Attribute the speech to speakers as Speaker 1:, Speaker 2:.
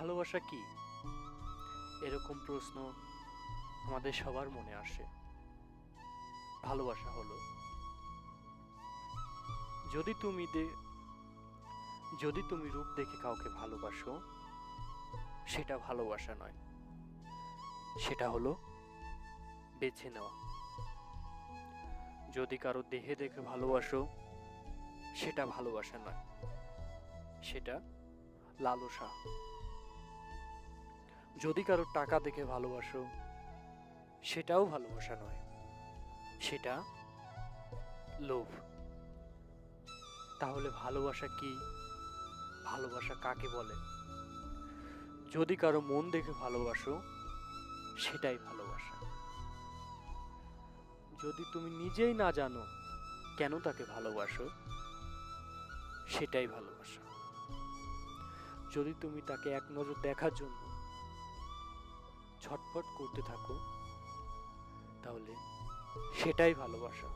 Speaker 1: ভালোবাসা কি? এরকম প্রশ্ন আমাদের সবার মনে আসে। ভালোবাসা হলো যদি তুমি যদি তুমি রূপ দেখে কাউকে ভালোবাসো, সেটা ভালোবাসা নয়, সেটা হলো বেছে নেওয়া। যদি কারো দেহে দেখে ভালোবাসো, সেটা ভালোবাসা নয়, সেটা লালসা। যদি কারো টাকা দেখে ভালোবাসো, সেটাও ভালোবাসা নয়, সেটা লোভ। তাহলে ভালোবাসা কি? ভালোবাসা কাকে বলে? যদি কারো মন দেখে ভালোবাসো, সেটাই ভালোবাসা। যদি তুমি নিজেই না জানো কেন তাকে ভালোবাসো, সেটাই ভালোবাসা। যদি তুমি তাকে এক নজর দেখার জন্য ছটফট করতে থাকো, তাহলে সেটাই ভালোবাসা।